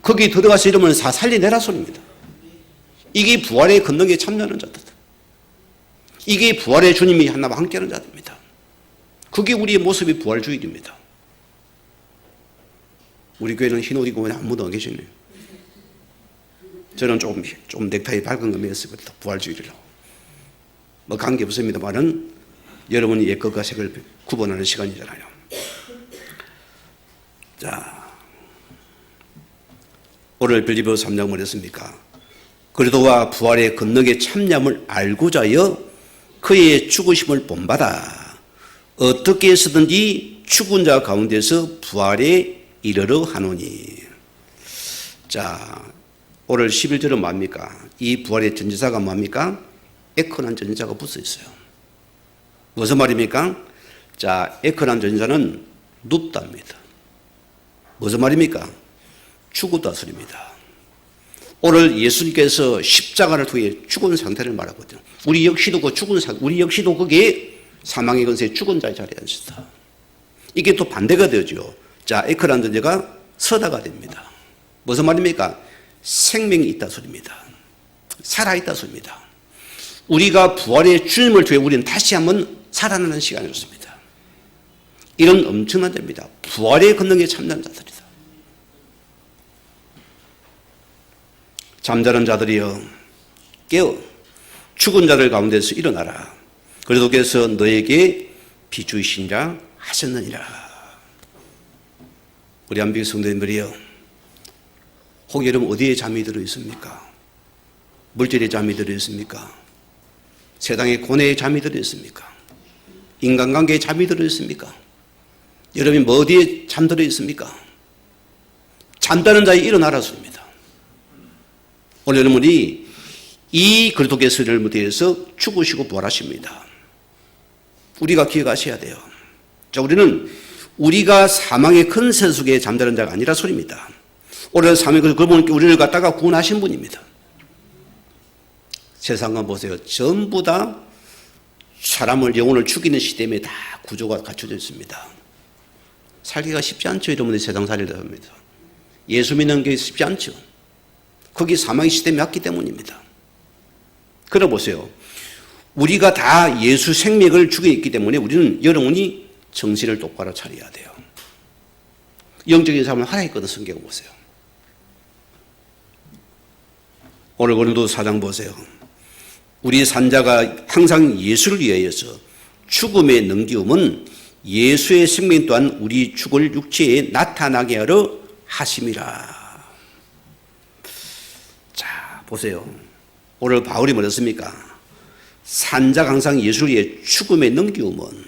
Speaker 1: 거기 들어가서 이러면 살리내라 소리입니다. 이게 부활의 권능에 참여하는 자들. 이게 부활의 주님이 하나와 함께하는 자들입니다. 그게 우리의 모습이 부활주일입니다. 우리 교회는 흰 옷 입고 아무도 안 계시네요. 저는 좀 넥타이 밝은 거 매었어요. 부활주일이라고. 뭐 관계없습니다만은 여러분이 옛것과 색을 구분하는 시간이잖아요. 자, 오늘 빌립보서 3장 뭐랬습니까? 그리스도와 부활의 권능의 참여함을 알고자 하여 그의 죽으심을 본받아 어떻게 해서든지 죽은 자 가운데서 부활에 이르러 하노니. 자, 오늘 11절은 뭡니까? 이 부활의 전지사가 뭡니까? 에코난 전지사가 붙어 있어요. 무슨 말입니까? 자, 에코난 전지사는 눕답니다. 무슨 말입니까? 죽었다 소리입니다. 오늘 예수님께서 십자가를 통해 죽은 상태를 말하거든요. 우리 역시도 그 죽은 상태, 우리 역시도 그게 사망의 권세에 죽은 자의 자리에 앉았다. 이게 또 반대가 되죠. 자, 에크란 전제가 서다가 됩니다. 무슨 말입니까? 생명이 있다 소리입니다. 살아있다 소리입니다. 우리가 부활의 주님을 통해 우리는 다시 한번 살아나는 시간이 좋습니다. 이런 엄청난 자입니다. 부활의 권능에 참여한 자들이다. 잠자는 자들이여 깨어 죽은 자들 가운데서 일어나라. 그리스도께서 너에게 비주이시니라 하셨느니라. 우리 안비 성도님들이여, 혹 여러분 어디에 잠이 들어 있습니까? 물질에 잠이 들어 있습니까? 세상의 고뇌에 잠이 들어 있습니까? 인간관계에 잠이 들어 있습니까? 여러분이 뭐 어디에 잠들어 있습니까? 잠자는 자에 일어나라 소리입니다. 오늘 여러분이 이 그리스도께서를 무대에서 죽으시고 부활하십니다. 우리가 기억하셔야 돼요. 자, 우리가 사망의 근세 속에 잠자는 자가 아니라 소리입니다. 오늘 사망의 그분께 우리를 갖다가 구원하신 분입니다. 세상과 보세요. 전부 다 사람을, 영혼을 죽이는 시스템에 다 구조가 갖춰져 있습니다. 살기가 쉽지 않죠. 여러분들이 세상 살이다 합니다. 예수 믿는 게 쉽지 않죠. 거기 사망의 시스템이 왔기 때문입니다. 그래 보세요. 우리가 다 예수 생명을 주게 있기 때문에 우리는 여러분이 정신을 똑바로 차려야 돼요. 영적인 삶을 하나 있거든. 성경 보세요. 오늘 고린도 4장 보세요. 우리 산자가 항상 예수를 위하여서 죽음에 넘기움은 예수의 생명 또한 우리 죽을 육체에 나타나게 하려 하심이라. 자, 보세요. 오늘 바울이 뭐랬습니까? 산자가 항상 예수를 위해 죽음에 넘기움은,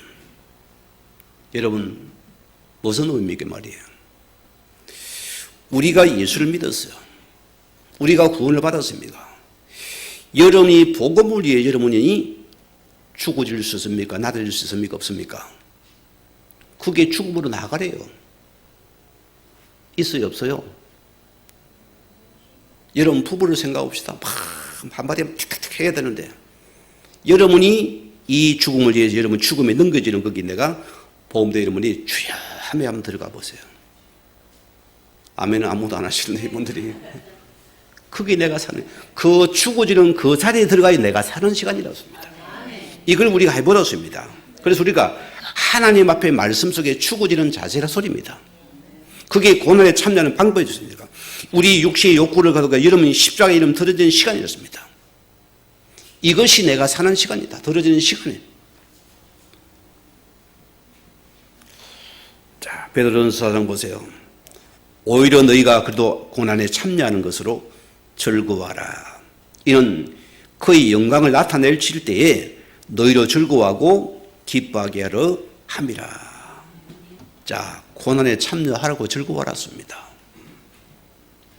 Speaker 1: 여러분 무슨 의미입니까 말이에요? 우리가 예수를 믿었어요. 우리가 구원을 받았습니다. 여러분이 복음을 위해 여러분이 죽어질 수 있습니까? 나아질 수 있습니까? 없습니까? 그게 죽음으로 나가래요. 있어요? 없어요? 여러분 부부를 생각합시다. 한마디 틱틱 해야 되는데 여러분이 이 죽음을 위해서 여러분 죽음에 넘겨지는 거기 내가 보험도 여러분이 주여 하며 한번 들어가 보세요. 아멘은 아무도 안 하시는데 이분들이. 그게 내가 사는, 그 죽어지는 그 자리에 들어가야 내가 사는 시간이라습니다. 이걸 우리가 해버렸습니다. 그래서 우리가 하나님 앞에 말씀 속에 죽어지는 자세라 소리입니다. 그게 고난에 참여하는 방법이었습니다. 우리 육체의 욕구를 가져가 여러분이 십자가에 이름 들어지는 시간이었습니다. 이것이 내가 사는 시간이다. 들어지는 시간에. 자, 베드로전서 4장 보세요. 오히려 너희가 그래도 고난에 참여하는 것으로 즐거워하라. 이는 그의 영광을 나타낼 때에 너희로 즐거워하고 기뻐하게 하려 함이라. 자, 고난에 참여하라고 즐거워하랐습니다.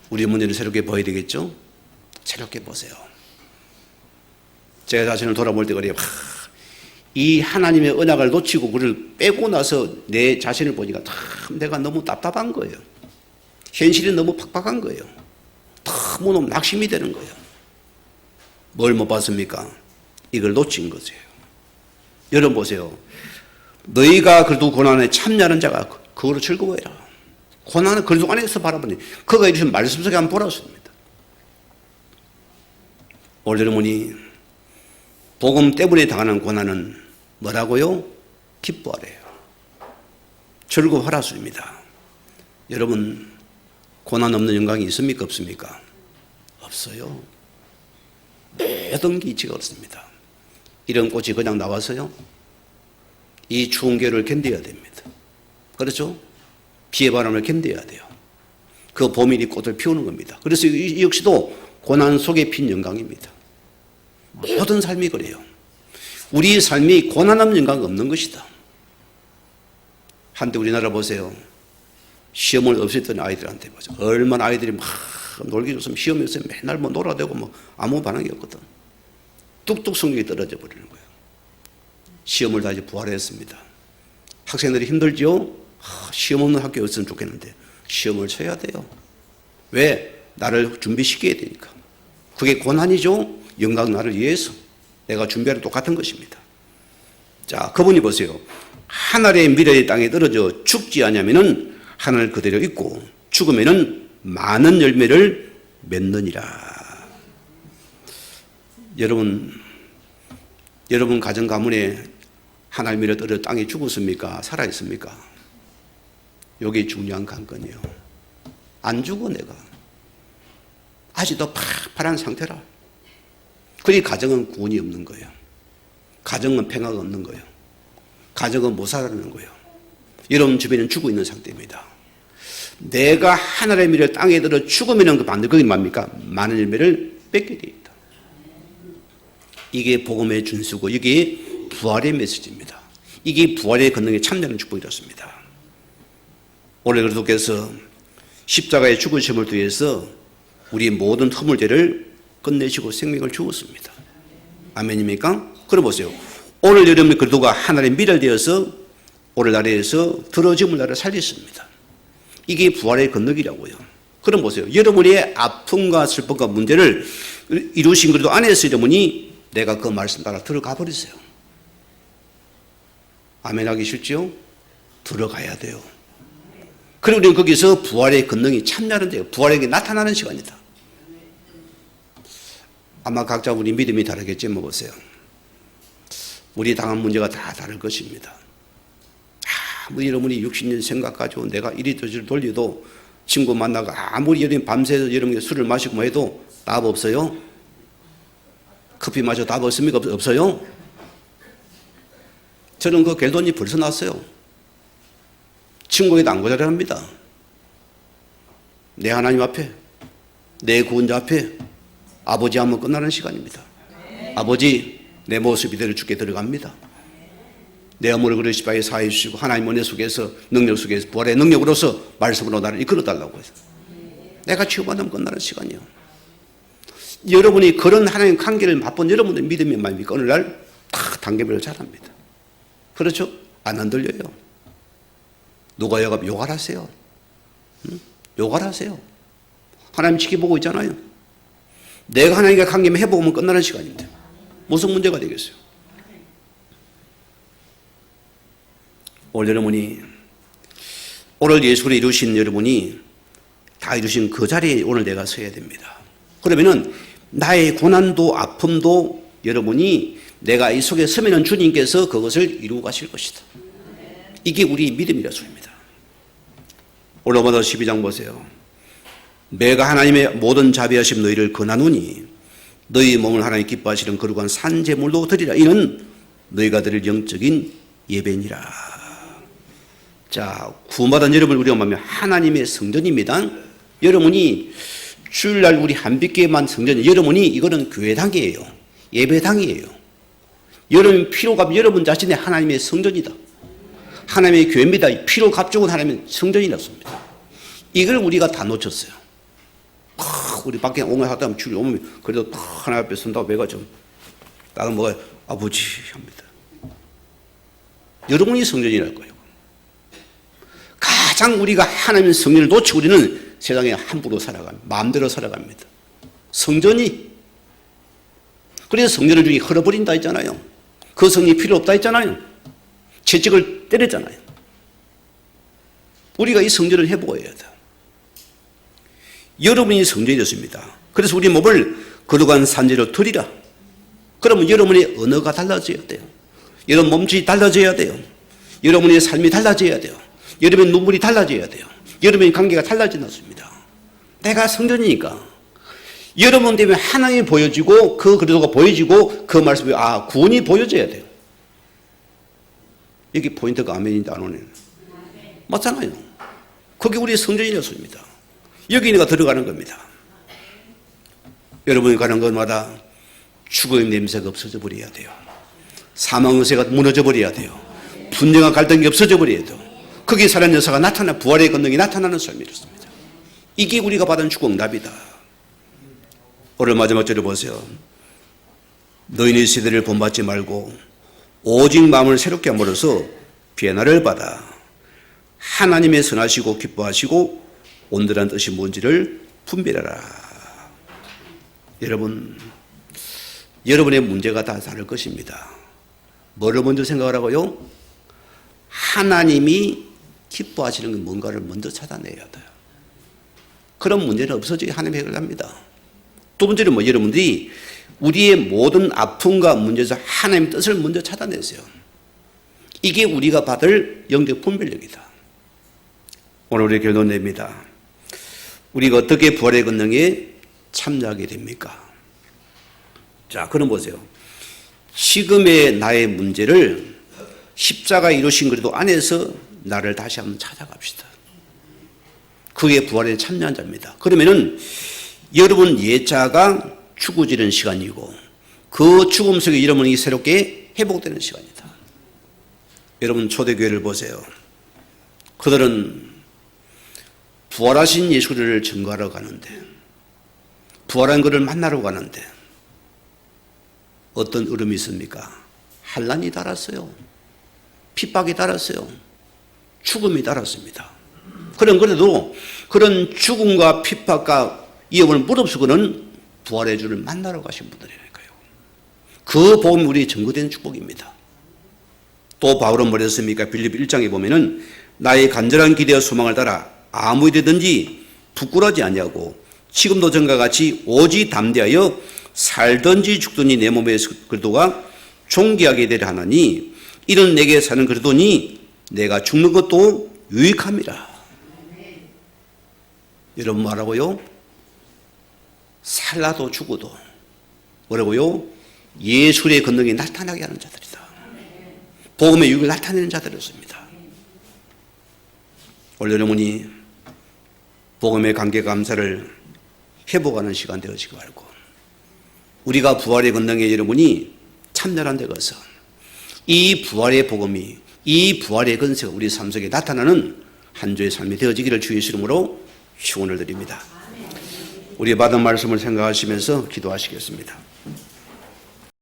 Speaker 1: 우리 문제를 새롭게 봐야 되겠죠? 새롭게 보세요. 제 자신을 돌아볼 때 그래요. 이 하나님의 언약을 놓치고 그를 빼고 나서 내 자신을 보니까 참 내가 너무 답답한 거예요. 현실이 너무 팍팍한 거예요. 너무 낙심이 되는 거예요. 뭘 못 봤습니까? 이걸 놓친 거죠. 여러분 보세요. 너희가 그래도 고난에 참여하는 자가 그거로 즐거워해라. 고난은 그 안에서 바라보니 그가 이루신 말씀 속에 한번 보라습니다. 오늘 여러분이 복음 때문에 당하는 고난은 뭐라고요? 기뻐하래요. 즐거워하라습니다. 여러분 고난 없는 영광이 있습니까? 없습니까? 없어요. 모든 게 이치가 없습니다. 이런 꽃이 그냥 나와서요. 이 추운 겨울을 견뎌야 됩니다. 그렇죠? 비의 바람을 견뎌야 돼요. 그 봄이 이 꽃을 피우는 겁니다. 그래서 이 역시도 고난 속에 핀 영광입니다. 모든 삶이 그래요. 우리 삶이 고난 없는 영광이 없는 것이다. 한때 우리나라 보세요. 시험을 없앴던 아이들한테 보죠. 얼마나 아이들이 막 놀기 좋으면 시험에서 맨날 뭐 놀아대고 뭐 아무 반응이 없거든. 뚝뚝 성적이 떨어져 버리는 거예요. 시험을 다 이제 부활했습니다. 학생들이 힘들죠? 시험 없는 학교였으면 좋겠는데 시험을 쳐야 돼요. 왜? 나를 준비시켜야 되니까. 그게 고난이죠? 영광 나를 위해서. 내가 준비하는 똑같은 것입니다. 자, 그분이 보세요. 하늘의 미래의 땅에 떨어져 죽지 않으면은 하늘 그대로 있고 죽으면은 많은 열매를 맺느니라. 여러분 가정 가문에 하늘 미래 떨어져 땅에 죽었습니까? 살아있습니까? 이게 중요한 관건이에요. 안 죽어 내가. 아직도 팔팔한 상태라. 그리 가정은 구원이 없는 거예요. 가정은 평화가 없는 거예요. 가정은 못 살아가는 거예요. 여러분 주변에는 죽어 있는 상태입니다. 내가 하늘의 미래를 땅에 들어 죽으면 그 반대 그게 뭡니까? 많은 열매를 뺏게 되어 있다. 이게 복음의 준수고 이게 부활의 메시지입니다. 이게 부활의 권능에 참여하는 축복이었습니다. 오늘 그리스도께서 십자가의 죽으심을 위해서 우리 모든 허물죄를 끝내시고 생명을 주었습니다. 아멘입니까? 그럼 보세요. 오늘 여러분의 그리스도가 하나님의 미래를 되어서 오늘 날에서 들어짐을 나를 살렸습니다. 이게 부활의 권능이라고요. 그럼 보세요. 여러분의 아픔과 슬픔과 문제를 이루신 그리스도 안에서 여러분이 내가 그 말씀 따라 들어가 버리세요. 아멘 하기 싫죠? 들어가야 돼요. 그리고 우리는 거기서 부활의 권능이 참여하는 데요. 부활에게 나타나는 시간이다. 아마 각자 우리 믿음이 다르겠지만 보세요. 우리 당한 문제가 다 다를 것입니다. 아무리 여러분이 60년 생각 가지고 내가 이리 저리 돌려도 친구 만나고 아무리 여러분 밤새서 여러분이 술을 마시고 뭐 해도 답 없어요? 커피 마셔도 답 없습니까? 없어요? 저는 그 갤돈이 벌써 났어요. 친구에게 안고자를 합니다. 내 하나님 앞에, 내 구원자 앞에 아버지 하면 끝나는 시간입니다. 아버지, 내 모습 이대로 죽게 들어갑니다. 내 어머니 그릇시바에 사해 주시고 하나님 은혜 속에서 능력 속에서 부활의 능력으로서 말씀으로 나를 이끌어달라고 해서 내가 치유받으면 끝나는 시간이요. 여러분이 그런 하나님 관계를 맛본 여러분들 믿음이 많습니까? 어느 날 탁 단계별로 잘합니다. 그렇죠? 안 흔들려요. 누가 욕을 하세요? 응? 욕을 하세요. 하나님 지켜보고 있잖아요. 내가 하나님과 관계만 해보면 끝나는 시간인데 무슨 문제가 되겠어요? 오늘 여러분이 오늘 예수를 이루신 여러분이 다 이루신 그 자리에 오늘 내가 서야 됩니다. 그러면은 나의 고난도 아픔도 여러분이 내가 이 속에 서면은 주님께서 그것을 이루고 가실 것이다. 이게 우리 믿음이라 소리입니다. 오늘 로마서 12장 보세요. 내가 하나님의 모든 자비하심 너희를 권하노니 너희 몸을 하나님 기뻐하시는 거룩한 산제물로 드리라. 이는 너희가 드릴 영적인 예배니라. 자, 구원받은 여러분을 우리가 말하면 하나님의 성전입니다. 여러분이 주일날 우리 한빛교회만 성전이에요. 여러분이 이거는 교회당이에요. 예배당이에요. 여러분 피로가 여러분 자신의 하나님의 성전이다. 하나님의 교회입니다. 피로 값죽은 하나님의 성전이라습니다. 이걸 우리가 다 놓쳤어요. 우리 밖에 오늘 하다 보면 주일 오면 그래도 하나님 앞에 선다고 배가 좀 나는 뭐가 아버지 합니다. 여러분이 성전이랄 거예요. 가장 우리가 하나님의 성전을 놓치고 우리는 세상에 함부로 살아갑니다. 마음대로 살아갑니다. 성전이 그래서 성전을 주니 흘러버린다 했잖아요. 그 성이 필요 없다 했잖아요. 채찍을 때렸잖아요. 우리가 이 성전을 회복해야 돼요. 여러분이 성전이 됐습니다. 그래서 우리 몸을 거룩한 산재로 드리라. 그러면 여러분의 언어가 달라져야 돼요. 여러분 몸짓이 달라져야 돼요. 여러분의 삶이 달라져야 돼요. 여러분의 눈물이 달라져야 돼요. 여러분의 관계가 달라진다습니다. 내가 성전이니까 여러분 때문에 하나님이 보여지고 그 그리스도가 보여지고 그 말씀이 구원이 보여져야 돼요. 여기 포인트가 아멘인데 안 오네. 맞잖아요. 거기 우리 성전이었습니다. 여기 내가 들어가는 겁니다. 여러분이 가는 곳마다 죽음의 냄새가 없어져 버려야 돼요. 사망 의세가 무너져 버려야 돼요. 분쟁과 갈등이 없어져 버려야 돼요. 거기 살아있는 여사가 나타나 부활의 권능이 나타나는 삶이었습니다. 이게 우리가 받은 축복답이다. 오늘 마지막 절을 보세요. 너희는 세대를 본받지 말고 오직 마음을 새롭게 함으로써 변화를 받아 하나님의 선하시고 기뻐하시고 온전한 뜻이 뭔지를 분별하라. 여러분, 여러분의 문제가 다 다를 것입니다. 뭐를 먼저 생각하라고요? 하나님이 기뻐하시는 게 뭔가를 먼저 찾아내야 돼요. 그런 문제는 없어져야 하나님이 해결합니다. 두 번째는 여러분들이 우리의 모든 아픔과 문제에서 하나님의 뜻을 먼저 찾아내세요. 이게 우리가 받을 영적 분별력이다. 오늘 우리 결론 냅니다. 우리가 어떻게 부활의 권능에 참여하게 됩니까? 자, 그럼 보세요. 지금의 나의 문제를 십자가 이루신 그리스도 안에서 나를 다시 한번 찾아갑시다. 그게 부활에 참여한 자입니다. 그러면은 여러분 옛자가 죽어지는 시간이고 그 죽음 속에 여러분이 새롭게 회복되는 시간이다. 여러분 초대교회를 보세요. 그들은 부활하신 예수를 증거하러 가는데 부활한 그를 만나러 가는데 어떤 으름이 있습니까? 환난이 달았어요. 핍박이 달았어요. 죽음이 달았습니다. 그래도 그런 죽음과 핍박과 위험을 무릅쓰고는 부활의 주를 만나러 가신 분들이니까요. 그 복음이 우리의 증거된 축복입니다. 또 바울은 뭐랬습니까? 빌립 1장에 보면은 나의 간절한 기대와 소망을 따라 아무 일이든지 부끄러워하지 아니하고 지금도 전과 같이 오직 담대하여 살든지 죽든지 내 몸의 그리스도가 존귀하게 되려 하나니 이런 내게 사는 그러더니 내가 죽는 것도 유익함이라. 여러분 뭐라고요? 살아도 죽어도 뭐라고요? 예술의 권능이 나타나게 하는 자들이다. 복음의 유익을 나타내는 자들이었습니다. 오늘 여러분이 복음의 관계 감사를 회복하는 시간 되어지기 바라고, 우리가 부활의 권능에 여러분이 참여한 데 가서 이 부활의 복음이, 이 부활의 권세가 우리 삶 속에 나타나는 한 주의 삶이 되어지기를 주의 이름으로 축원을 드립니다. 우리 받은 말씀을 생각하시면서 기도하시겠습니다.